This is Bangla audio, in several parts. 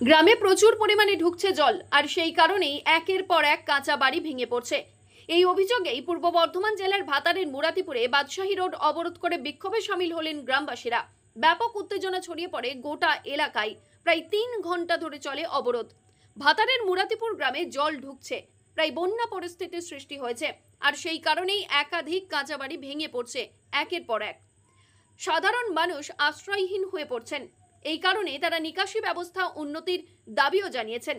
গ্রামে প্রচুর পরিমাণে ঢুকছে জল, আর সেই কারণেই একের পর এক কাঁচা বাড়ি ভেঙে পড়ছে। এই অভিযোগেই পূর্ব বর্ধমান জেলার ভাতারের মুরাতিপুরে বাদশাহী রোড অবরোধ করে বিক্ষোভে সামিল হলেন গ্রামবাসীরা। ব্যাপক উত্তেজনা ছড়িয়ে পড়ে গোটা এলাকায়। প্রায় 3 ঘন্টা ধরে চলে অবরোধ। ভাতারের মুরাতিপুর গ্রামে জল ঢুকছে, প্রায় বন্যা পরিস্থিতির সৃষ্টি হয়েছে, আর সেই কারণেই একাধিক কাঁচা বাড়ি ভেঙে পড়ছে একের পর এক। সাধারণ মানুষ আশ্রয়হীন হয়ে পড়ছেন। এই কারণে তারা নিকাশি ব্যবস্থা উন্নতির দাবিও জানিয়েছেন।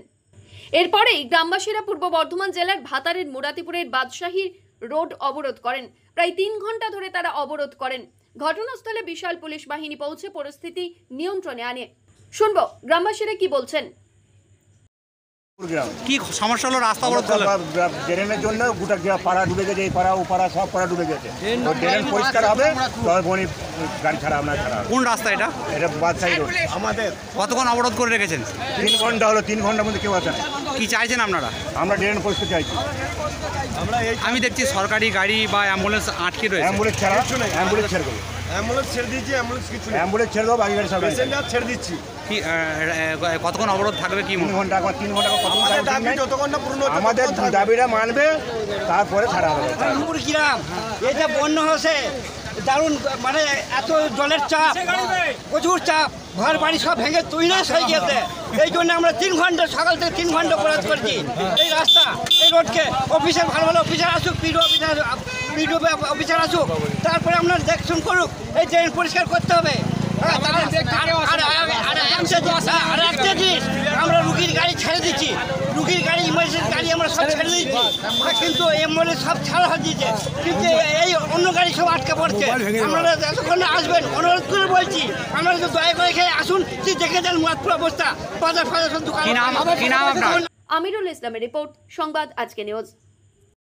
এরপরেই গ্রামবাসীরা পূর্ব বর্ধমান জেলার ভাতারের মুরাতিপুরের বাদশাহী রোড অবরোধ করেন। প্রায় 3 ঘন্টা ধরে তারা অবরোধ করেন। ঘটনাস্থলে বিশাল পুলিশ বাহিনী পৌঁছে পরিস্থিতি নিয়ন্ত্রণে আনে। শুনবো গ্রামবাসীরা কি বলছেন। কি সমস্যা হলো? রাস্তা অবরোধ করলেন? ড্রেনের জন্য গোটা পাড়া ডুবে গেছে, এই পাড়া ও পাড়া সব পাড়া ডুবে গেছে। ড্রেন পরিষ্কার হবে তবে বনি গাড়ি ছাড়া আপনার ছাড়া। কোন রাস্তা এটা? এটা বাদশাহী রোড। আমাদের কতক্ষণ অবরোধ করে রেখেছেন? 3 ঘন্টা হলো। 3 ঘন্টার মধ্যে কেউ আসে না। কি চাইছেন আপনারা? আমরা ড্রেন পরিষ্কার চাইছি। আমি দেখছি সরকারি গাড়ি বা অ্যাম্বুলেন্স আটকে রয়েছে। অ্যাম্বুলেন্স ছাড়া, অ্যাম্বুলেন্স ছেড়ে দেবো। অ্যাম্বুলেন্স ছেড়ে দিয়েছি, অ্যাম্বুলেন্স কিছু নেই। অ্যাম্বুলেন্স ছেড়ে দেবো, বাকি গাড়ি সব প্যাসেঞ্জার ছেড়ে দিচ্ছি। কি কতক্ষণ অবরোধ থাকবে? কি 3 ঘন্টা, 3 ঘন্টা আমাদের দাবি যতক্ষণ না পূর্ণ হচ্ছে আমাদের ততক্ষণ থাকবে। দাবিটা মানবে, তারপরে ছাড়া হবে। গ্রাম এটা বন্যা হয়েছে, দারুণ মানে এত জলের চাপ, প্রচুর চাপ, ঘর বাড়ি সব ভেঙে তৈনাশ হয়ে গেছে। এই জন্য আমরা 3 ঘন্টা, সকাল থেকে 3 ঘন্টা অপরাধ করছি। এই রাস্তা, এই রোডকে অফিসার, ভালো ভালো অফিসার আসুক, পিডিও অফিসার আসুক, তারপরে আপনার দেখশুন করুক। এই ড্রেন পরিষ্কার করতে হবে। আর একটা জিনিস, আমরা রুগীর গাড়ি ছেড়ে দিচ্ছি, রুগীর গাড়ি, ইমার্জেন্সি গাড়ি আমরা সব ছেড়ে দিচ্ছি, কিন্তু অ্যাম্বুলেন্স সব ছাড়া হয়ে দিয়েছে, কিন্তু এই অন্য গাড়ি সব আটকে পড়ছে। আপনারা যতক্ষণ আসবেন অনুরোধ করে বলছি, আপনারা তো দয়া করে এখানে আসুন, যে দেখে যান মাত্র অবস্থা, বাজার ফাজার সব দোকান। কি নাম আপনার? আমিরুল ইসলামের রিপোর্ট, সংবাদ আজকে নিউজ।